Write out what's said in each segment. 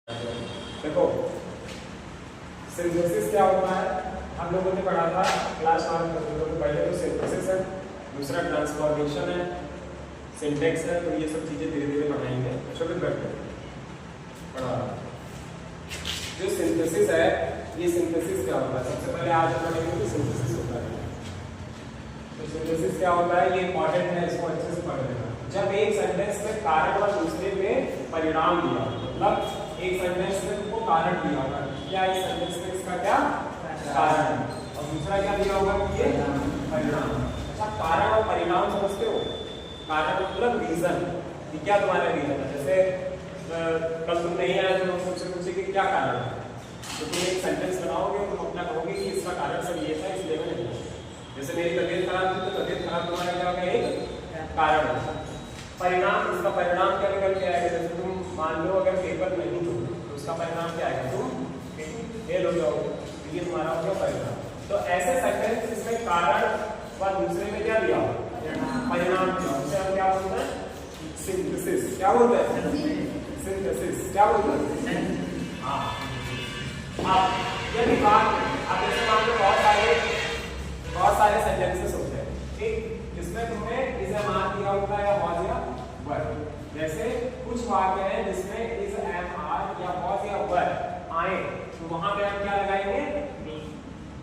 देखो सिंथेसिस क्या होता है, हम लोगों ने पढ़ा था क्लास 1 में। पहले तो सिंथेसिस है, दूसरा ट्रांसफॉर्मेशन है, सिंटेक्स है। तो ये सब चीजें धीरे धीरे पढ़ाएंगे। शुरू करते हैं पढ़ा। जो सिंथेसिस है, ये सिंथेसिस क्या होता है, सबसे पहले आज हम पढ़ेंगे कि सिंथेसिस होता है। तो सिंथेसिस क्या होता है, ये इंपॉर्टेंट है, इसको अच्छे से पढ़ लेना। जब एक सेंटेंस में कारण और दूसरे में परिणाम दिया, मतलब एक सेंटेंस में तुमको कारण दिया होगा, क्या इस सेंटेंस में इसका क्या कारण है, और दूसरा क्या दिया होगा कि ये परिणाम। अच्छा, कारण और परिणाम समझते हो? कारण मतलब रीजन, कि क्या तुम्हारा रीजन है। जैसे कल तुम नहीं आए तो तुमसे पूछे कि क्या कारण है, तो तुम एक सेंटेंस बनाओगे, तुम अपना कहोगे कि इसका कारण सब ये था, इसलिए मैं नहीं आया। जैसे मेरी तबीयत खराब थी, तो तबीयत खराब तुम्हारा क्या होगा, एक कारण है। परिणाम, इसका परिणाम क्या निकल के आएगा। जैसे तुम मान लो अगर पेपर नहीं दो तो उसका परिणाम क्या आएगा, तुम फेल हो जाओगे, तो ये तुम्हारा हो गया परिणाम। तो ऐसे सेंटेंस जिसमें कारण व दूसरे में क्या दिया, परिणाम दिया, उसे हम क्या बोलते हैं, सिंथेसिस। क्या बोलते हैं, सिंथेसिस। क्या बोलते हैं, हाँ। अब यदि बात, आप जैसे मान लो बहुत सारे सेंटेंसेस होते हैं, ठीक, जिसमें तुमने इज एम आर दिया होता है या वॉज या वर। जैसे कुछ वाक्य हैं जिसमें इज एम आर या वॉज या वर आए, तो वहां पे हम क्या लगाएंगे,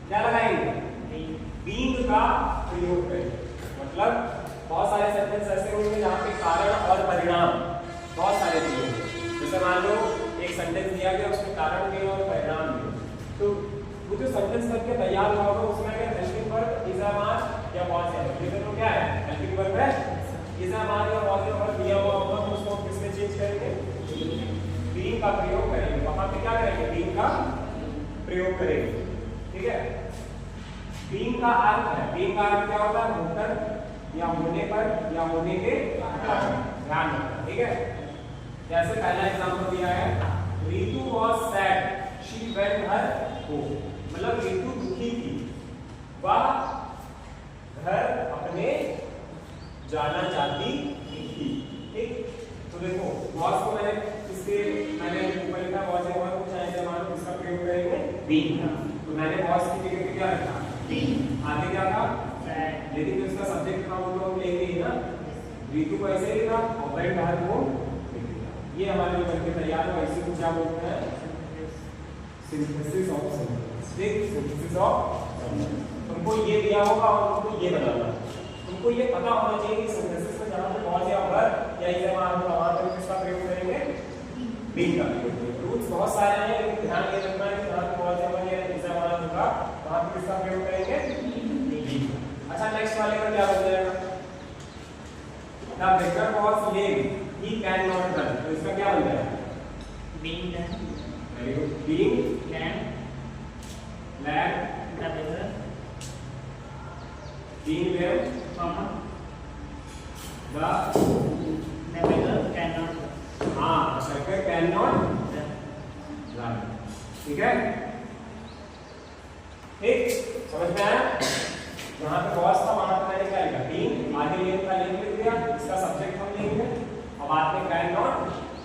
क्या लगाएंगे, बीइंग का प्रयोग करेंगे। मतलब बहुत सारे सेंटेंस ऐसे होंगे जहां पे कारण और परिणाम बहुत सारे दिए होंगे। जैसे मान लो एक सेंटेंस दिया गया, उसमें कारण दिया और परिणाम दिया, तो वो जो सेंटेंस करके तैयार हुआ होगा उसमें अगर helping verb is am are या वॉज या वर, तो क्या है, हेल्पिंग वर्ब है, इज एम आर या वॉज या वर दिया हुआ होगा, तो उसको किसमें चेंज करेंगे, बीइंग का प्रयोग करेंगे। वहां पे क्या करेंगे, बीइंग का प्रयोग करेंगे। ठीक है, बीइंग का अर्थ है, बीइंग का अर्थ क्या होता है, होकर या होने पर या होने के कारण। ध्यान रखना, ठीक है। जैसे पहला एग्जांपल दिया है, Ritu was sad she went her home. मतलब रीतू दुखी थी, वह घर अपने जाना चाहती थी। ठीक, तो देखो वॉज को मैंने ऊपर लिखा, वॉज या वर को चाहे जब इसका प्रयोग करेंगे बीइंग। तो मैंने वॉज की जगह पे क्या रखा, बीइंग। आगे क्या था, लेकिन जो इसका सब्जेक्ट था वो तो हम लेंगे ही ना। रीतु को ऐसे लिखा और वेंट हर होम, ये हमारे जो बनके तैयार हुआ, इसी को क्या बोलते हैं, सिंथेसिस ऑफ सेंटेंस। ठीक, सिंथेसिस ऑफ। तुमको ये दिया होगा और तुमको ये बनाना है। तुमको ये पता होना चाहिए कि सिंथेसिस में जहां पे वॉज या वर या इज एम आर होगा, वहां पर किसका प्रयोग करेंगे, बीइंग का प्रयोग करेंगे। रूल्स बहुत सारे हैं, लेकिन ध्यान ये रखना है कि जहां पे वॉज या वर या इज एम आर होगा, वहां पे किसका प्रयोग करेंगे, बीइंग। अच्छा, नेक्स्ट वाले का क्या बन जाएगा, the beggar was lame he can not run. तो इसका क्या बन जाएगा, being done, very good, being can, lame, the beggar, being where, comma, the the beggar cannot हाँ शंकर कैन नॉट रन। ठीक है, ठीक, समझ में आया। जहां पे वॉज था वहां पे मैंने क्या लिखा, बीइंग, आगे लेम का लेम लिख दिया, इसका सब्जेक्ट हम लेंगे और बाद में कैन नॉट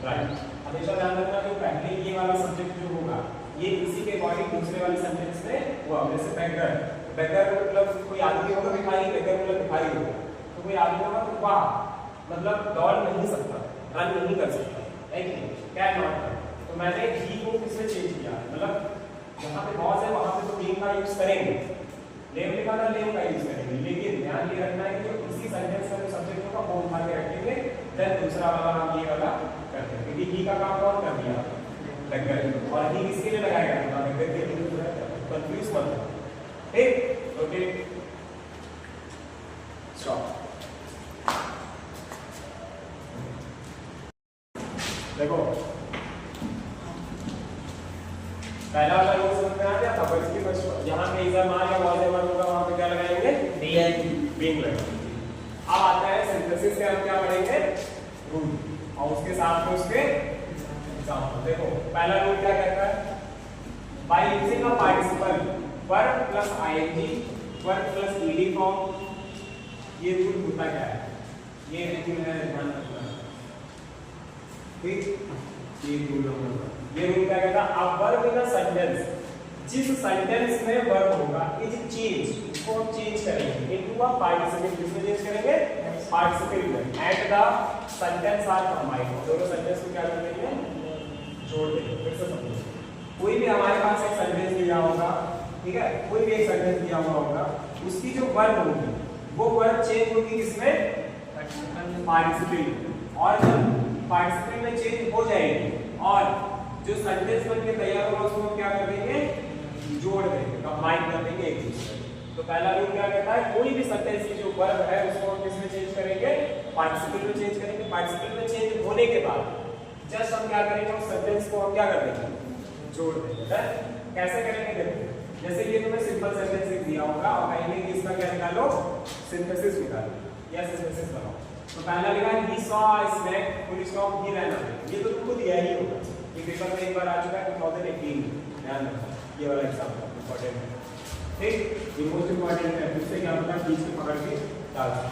रन। हमेशा ध्यान रखना कि पहले ये वाला सब्जेक्ट जो होगा ये इसी के अकॉर्डिंग दूसरे वाले सेंटेंस में हुआ। जैसे बेगर, बेगर मतलब कोई आदमी होगा, भिखारी, बेगर मतलब भिखारी होगा, तो कोई आदमी होगा तो वाह मतलब दौड़ नहीं सकता, रन नहीं कर सकता, है कि नहीं, कैन नॉट रन। तो मैंने ही को किससे चेंज किया, मतलब जहां पे वॉज है वहां पे तो बीइंग का यूज करेंगे, लेम लिखा था लेम का यूज करेंगे, लेकिन ध्यान ये रखना है कि जो इसी सेंटेंस का जो सब्जेक्ट होगा वो उठा के रखेंगे, देन दूसरा वाला हम ये वाला करते हैं। क्योंकि ही का काम कौन कर दिया, बेगर, और ही किसके लिए लगाएगा, बेगर के लिए, कंफ्यूज मत हो। ठीक, ओके, स्टॉप। देखो पहला वाला रूल समझ में आ गया था, पर इसकी फर्स्ट जहां पे इज एम आर या वॉज एम आर होगा वहां पे क्या लगाएंगे, बीइंग लगाएंगे। अब आता है सिंथेसिस के, हम क्या पढ़ेंगे, रूल, और उसके साथ में उसके एग्जांपल। देखो पहला रूल क्या कहता है, by using a participle verb plus ING verb plus ED form. ये रूल होता क्या है, ये रूल है, ध्यान रखना। ठीक, ये रूल नंबर 1। ये जिस सेंटेंस में वर्ब होगा इज चेंज, इसको हम चेंज करेंगे इनटू अ पार्टिसिपल। किसमें चेंज करेंगे? पार्टिसिपल में। At the sentence are combined, दोनों सेंटेंस को क्या कर देंगे? जोड़ देंगे। फिर से समझो, कोई भी हमारे पास एक सेंटेंस दिया होगा, ठीक है, कोई भी एक सेंटेंस दिया हुआ होगा, उसकी जो वर्ब होगी वो वर्ब चेंज होगी किसमें? पार्टिसिपल। और जब पार्टिसिपल में चेंज हो जाएगी और जो सेंटेंस बन के तैयार होगा उसको हम क्या कर देंगे? जोड़ देंगे, कंबाइन कर देंगे एक दूसरे। तो पहला रूल क्या कहता है? कोई भी सेंटेंस की जो वर्ब है उसको हम किसमें चेंज करेंगे? पार्टिसिपल में चेंज करेंगे। पार्टिसिपल में चेंज होने के बाद जस्ट हम क्या करेंगे? उस सेंटेंस को हम क्या कर देंगे? जोड़ देंगे। कैसे करेंगे? देखो, जैसे ये तुम्हें सिंपल सेंटेंस दिया होगा और कहेंगे कि इसका क्या निकालो? सिंथेसिस निकालो या सिंथेसिस बनाओ। तो पहला लिखा है he saw a snake, full stop, he ran away। ये तो तुमको दिया ही होगा, ये पेपर में एक बार आ चुका है 2018 में, ध्यान रखना ये वाला एग्जांपल इंपॉर्टेंट है, ठीक, ये मोस्ट इंपॉर्टेंट है। फिर से क्या होता है? बीच में पकड़ के डाल दो।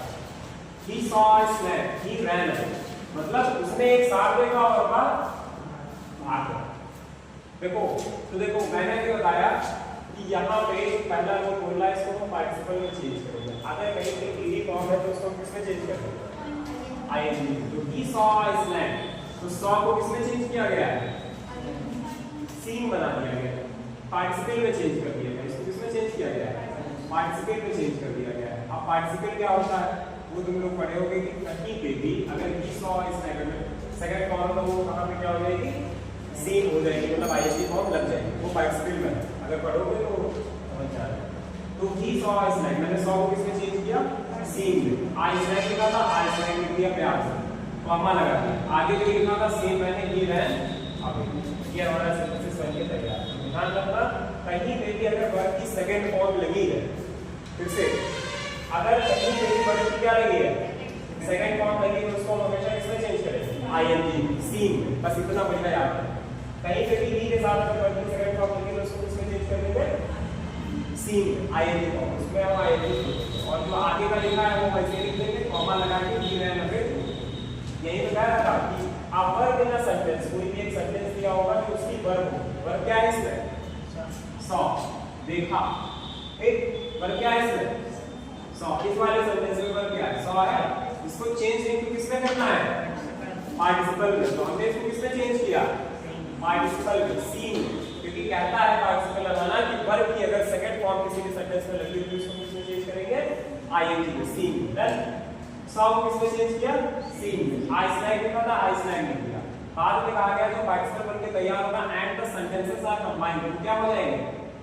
he saw a snake, he ran away, मतलब उसने एक सांप देखा और भाग गया। देखो, तो देखो मैंने क्या बताया कि यहाँ पे पहला जो बोला है इसको हम पार्टिसिपल में चेंज करेंगे। अगर कहीं पे ईडी फॉर्म है तो उसको हम किसमें चेंज करेंगे? आईएनजी। तो he saw a snake, तो saw को किसमें चेंज किया गया है? सीन बना दिया गया है, पार्टिसिपल में चेंज कर दिया गया। इसको किसमें चेंज किया गया है? पार्टिसिपल में चेंज कर दिया गया है। अब पार्टिसिपल क्या होता है वो तुम लोग पढ़े होगे कि कहीं पे भी अगर he saw a snake में सेकंड फॉर्म तो वो कहाँ पे क्या हो जाएगी? सीन हो जाएगी, मतलब आईएनजी फॉर्म लग जाएगी, वो पार्टिसिपल में है। अगर पढ़ोगे तो समझ जाएगा। तो he saw a snake, मैंने saw को किसमें चेंज किया? सीन में। आई स्नैक लिखा था, आई स्नैक लिख दिया प्यार से, कॉमा लगा दिया। आगे जो लिखना था सेम मैंने he ran away। ये हमारा सिंथेसिस बन के तैयार है। ध्यान रखना, कहीं पे भी अगर वर्ब की सेकंड फॉर्म लगी है, फिर से अगर कहीं पे भी वर्ब की क्या लगी है? सेकंड फॉर्म लगी है, तो उसको हमेशा किसमें चेंज करेंगे? आईएनजी, सीन में। बस इतना बढ़िया याद है। कहीं पे भी ही के साथ अगर वर्ब की सेकंड फॉर्म लगी है तो उसको किसमें चेंज करेंगे? सीन, आईएनजी फॉर्म, उसमें हम आईएनजी, और जो आगे का लिखा है वो वैसे लिख देंगे, कॉमा लगा के he ran away। यही बताया था कि आप वर्ब इन अ सेंटेंस, कोई भी एक सेंटेंस दिया होगा कि उसकी वर्ब हो। वर्ब क्या है इसमें? सॉ, देखा, ठीक, वर्ब क्या है इसमें? सॉ। इस वाले सेंटेंस में वर्ब क्या है? सॉ है। इसको चेंज इनटू किसमें करना है? पार्टिसिपल में। तो हमने इसको किसमें चेंज किया? पार्टिसिपल में, सीन। क्योंकि कहता है पार्टिसिपल लगाना कि वर्ब की अगर सेकंड फॉर्म किसी भी सेंटेंस में लगी हुई उसको किसमें चेंज करेंगे? आईएनजी में, सीन। डन। सॉ को किसमें चेंज किया? सीन में। आई स्नैक लिखा था, आई स्नैक लिख दिया। बाद में कहा गया जो पार्टिसिपल बनके तैयार होगा and the sentences are combined, तो क्या हो जाएंगे?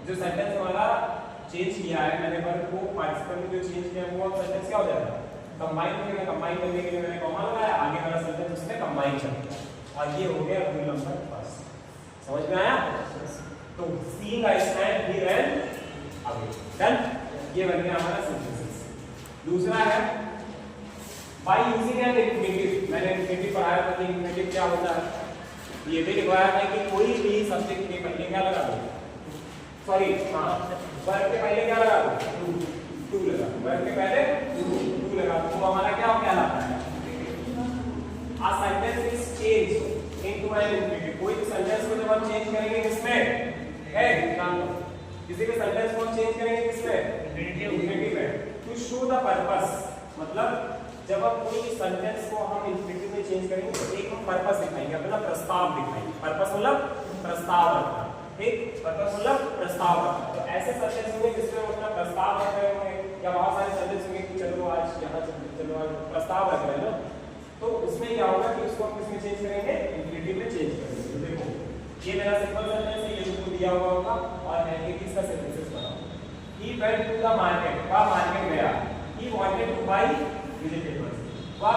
जो सेंटेंस वाला चेंज किया है मैंने वर्ब को पार्टिसिपल में जो चेंज किया है वो सेंटेंस क्या हो जाएगा? कंबाइन हो जाएगा। कंबाइन करने के लिए मैंने कॉमा लगाया, आगे वाला सेंटेंस उसमें कंबाइन कर दिया और ये हो गया रूल नंबर 1। समझ में आया? तो seeing a snake he ran away। Done, ये बन गया हमारा सिंथेसिस। दूसरा है by using an infinitive। मैंने infinitive पढ़ाया था कि infinitive क्या होता है। ये भी लिखवाया था कि कोई भी सब्जेक्ट के पहले क्या लगा दो? सॉरी, हाँ, वर्ब के पहले क्या लगा दो? टू लगा। वर्ब के पहले टू लगा तो हमारा क्या कहलाता है? A sentence is changed into an infinitive। कोई भी सेंटेंस को जब हम चेंज करेंगे किसमें? है, किसी भी सेंटेंस को हम चेंज करेंगे किसमें? इंफिनिटिव में। टू शो द पर्पस, मतलब जब हम कोई सेंटेंस को हम इंफिनिटिव में चेंज करेंगे तो एक हम पर्पस दिखाएंगे, अपना प्रस्ताव दिखाएंगे। पर्पस मतलब प्रस्ताव रखना, ठीक, पर्पस मतलब प्रस्ताव रखना। तो ऐसे सेंटेंस होंगे जिसमें हम अपना प्रस्ताव रख रहे होंगे, या बहुत सारे सेंटेंस होंगे कि चलो आज यहाँ चलो आज प्रस्ताव रख रहे हैं ना, तो उसमें क्या होगा कि उसको हम किसमें चेंज करेंगे? इंफिनिटिव में चेंज करेंगे। तो देखो ये मेरा सिंपल सेंटेंस है, ये तुमको दिया हुआ होगा और मैं एक इसका सिंथेसिस बनाऊं। He went to the market, वह मार्केट गया। He wanted to buy vegetables, वह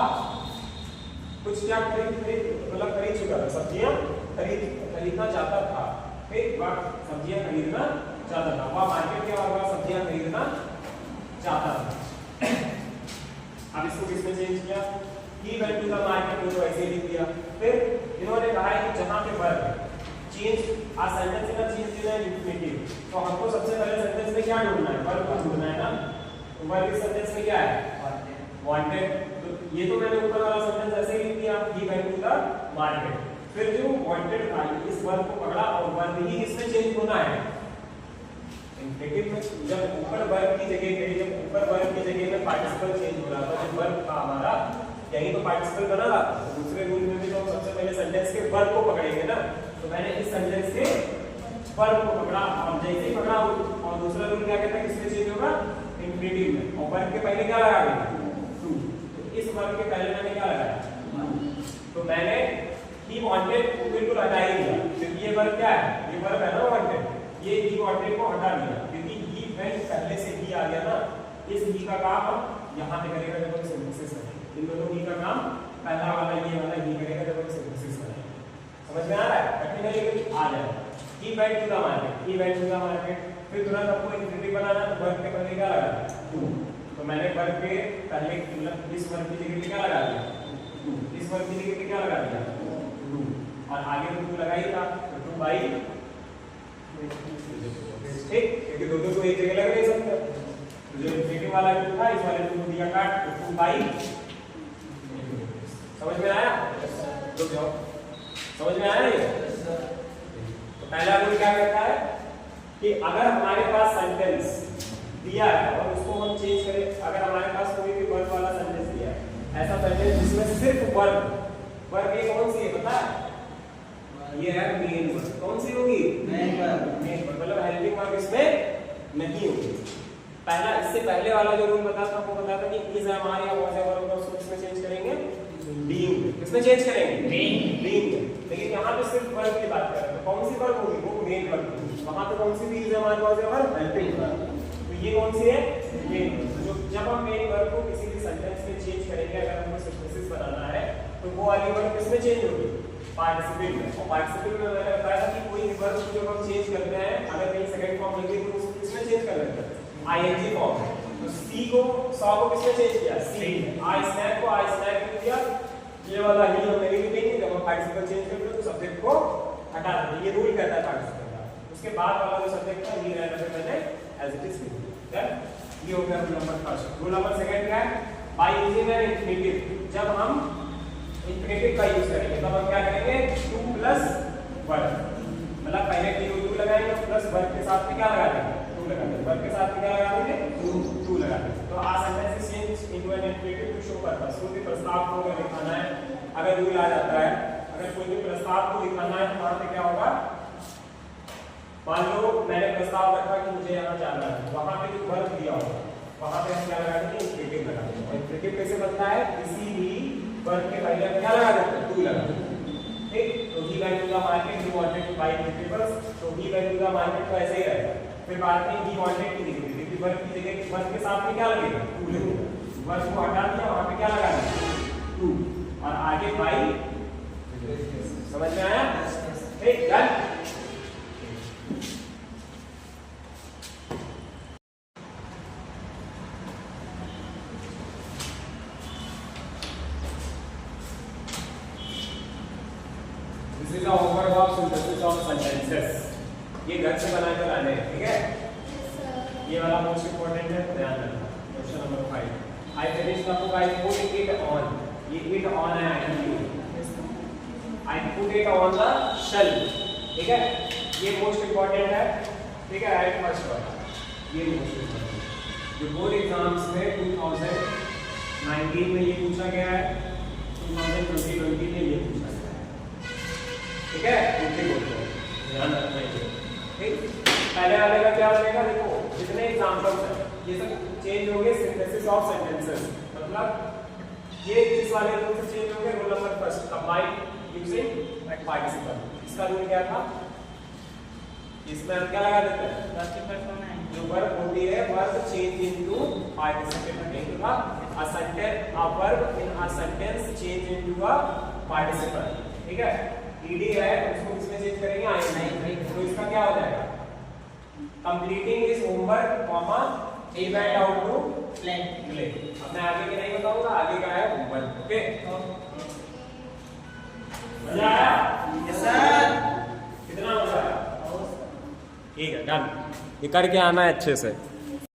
कुछ क्या मतलब खरीद चुका था, सब्जियां खरीदना चाहता था। फिर वह सब्जियां खरीदना चाहता था, वह मार्केट गया और वह सब्जियां खरीदना चाहता था। अब इसको किसने चेंज किया? He went to the market, तो ऐसे लिख दिया। फिर इन्होंने कहा है कि जहां पे वर्ब चेंज आ सेंटेंस का चेंज देना है इंफिनिटिव, तो हमको सबसे पहले सेंटेंस में क्या ढूंढना है? वर्ब को ढूंढना है ना। तो वर्ब इस सेंटेंस में क्या है? वांटेड। तो ये तो मैंने ऊपर वाला सेंटेंस ऐसे ही लिख दिया, he went to the market। फिर जो वांटेड था इस वर्ब को पकड़ा और वर्ब ही किसमें चेंज होना है? इंफिनिटिव में जब ऊपर वर्ब की जगह पे में पार्टिसिपल चेंज हो रहा था, जब वर्ब था हमारा यहीं तो पार्टिसिपल बना रहा था, तो दूसरे रूल में भी तो हम सबसे पहले सेंटेंस के वर्ब को पकड़ेंगे ना। तो मैंने इस सेंटेंस के वर्ब को पकड़ा और जैसे ही पकड़ा और दूसरा रूल क्या कहता है किसमें चेंज होगा, इंफिनिटिव में। और वर्ब के पहले क्या लगा देंगे, टू। तो इस वर्ब के पहले मैंने क्या लगाया, तो मैंने ही वांटेड को बिल्कुल हटा ही दिया, क्योंकि ये वर्ब क्या है, ये वर्ब है ना वांटेड, ये ही वांटेड को हटा दिया क्योंकि ही वेंट पहले से ही आ गया ना। इस ही का काम हम यहां पे करेगा जब हम सिंथेसिस करेंगे। इन दोनों ही का काम पहला वाला ये वाला ही करेगा जब हम सिंथेसिस करेंगे। समझ में आ रहा है, कठिन है लेकिन आ जाएगा। He went to the market, he went to the market, फिर तुरंत आपको इंफिनिटिव बनाना है, तो वर्ब के पहले क्या लगाना है, टू। तो मैंने वर्ब के पहले मतलब इस वर्ब की जगह पे क्या लगा दिया, टू। इस वर्ब की जगह पे क्या लगा दिया, टू। और आगे तो टू लगा ही था, तो टू बाई, ठीक, क्योंकि दो को एक जगह लग नहीं सकता। तो जो इंफिनिटिव वाला टू था, इस वाले टू को दिया काट, तो टू बाई। समझ में आया, रुक जाओ, समझ में आया ये। तो पहला रूल क्या कहता है कि अगर हमारे पास सेंटेंस दिया है और उसको हम चेंज करें, अगर हमारे पास कोई भी वर्ब वाला सेंटेंस दिया है, ऐसा सेंटेंस जिसमें सिर्फ वर्ब ये कौन सी है पता है, ये है मेन वर्ब। कौन सी होगी, मेन वर्ब, मतलब हेल्पिंग वर्ब इसमें नहीं होगी। पहला इससे पहले वाला जो रूल बताता वो बताता कि इज हमारे या वाज एवर को इसमें चेंज करेंगे बीइंग, किसमें चेंज करेंगे, बीइंग। लेकिन यहाँ पे सिर्फ वर्ब की बात कर रहे हैं, तो कौन सी वर्ब होगी, वो मेन वर्ब होगी। वहां पे कौन सी थी, इज हमारे वाज एवर हेल्पिंग वर्ब, तो ये कौन सी है, मेन। जो जब हम मेन वर्ब को किसी भी सेंटेंस में चेंज करेंगे, अगर हमको सिंथेसिस बनाना है, तो वो वाली वर्ब किसमें चेंज होगी, पार्टिसिपल में। और पार्टिसिपल में मैंने बताया था कि कोई वर्ब जो हम चेंज करते हैं, अगर कहीं सेकंड फॉर्म लगे तो उसको किसमें चेंज कर लेते हैं, आईएनजी फॉर्म में। तो सी को सॉ को किसमें चेंज किया, सी। आई स्नैक को आई स्नैक में किया, ये वाला ही हम नहीं लिखेंगे, जब हम पार्टिसिपल चेंज करते हैं तो सब्जेक्ट को हटा देते हैं, ये रूल कहता है पार्टिसिपल का। उसके बाद वाला जो सब्जेक्ट था ही रहने से मैंने एज इट इज लिख दिया। ये हो गया rule number first. Rule number second क्या है, बाय यूजिंग एन इंफिनिटिव, जब हम इंफिनिटिव का यूज करेंगे तब हम क्या करेंगे, टू प्लस वर्ब, मतलब पहले टू लगाएंगे प्लस वर्ब के साथ में क्या लगा देंगे, टू लगा देंगे, वर्ब के साथ में क्या लगा देंगे, टू लगा देंगे। तो a sentence change into an infinitive to show purpose, कोई भी प्रस्ताव को अगर दिखाना है, अगर रूल आ जाता है, अगर कोई भी प्रस्ताव को दिखाना है तो वहां पे क्या होगा, मान लो मैंने प्रस्ताव रखा कि मुझे यहाँ जाना है, वहां पे जो वर्ब दिया होगा वहां पे हम क्या लगा देंगे, इंफिनिटिव लगा देंगे। और इंफिनिटिव कैसे बनता है, किसी भी वर्ब के पहले क्या लगा देते हैं, टू लगा देते हैं, ठीक। तो he went to the market, he wanted to buy vegetables, तो he went to the market तो ऐसे ही रहेगा। फिर बाद में ही वांटेड की जगह क्योंकि वर्ब की जगह वर्ब के साथ में क्या लगेगा, टू लगेगा, वर्ब को हटा दिया, वहां पे क्या लगा दिया, टू, और आगे बाय। समझ में आया, ठीक, done. This is the homework of synthesis of sentences. ये घर से बनाकर लाने हैं, ठीक है। ये वाला मोस्ट इंपोर्टेंट है, ध्यान रखना। Question number 5. I finished the book. I put it on. ये it on है actually. I put it on the shelf. ठीक है। ये मोस्ट इंपोर्टेंट है, ठीक है। Right first one. ये मोस्ट इंपोर्टेंट। जो बोर्ड एग्जाम्स में 2019 में ये पूछा गया है, 2020 में ये पूछा गया है, ठीक है। उल्टी बोलते हैं, ध्यान रखना है, ठीक। पहले वाले का क्या बनेगा, देखो जितने एग्जांपल्स हैं ये सब चेंज हो गए सिंथेसिस ऑफ सेंटेंसेस, मतलब ये इस वाले रूल से चेंज हो गए। Rule number first, combine using participle. इसका रूल क्या था, इसमें हम क्या लगा देते हैं, जो वर्ब होती है वर्ब चेंज इनटू पार्टिसिपल लगेगा। A sentence, a verb in a sentence change into a participle, ठीक है। ईडी है उसको किसमें चेंज करेंगे, आई नहीं, तो इसका क्या हो जाएगा, completing his homework comma he went out to play. अब मैं आगे के नहीं बताऊंगा, आगे का है होमवर्क, ओके। मजा आया, यस सर, कितना मजा आया, ठीक है, डन। ये करके आना है अच्छे से।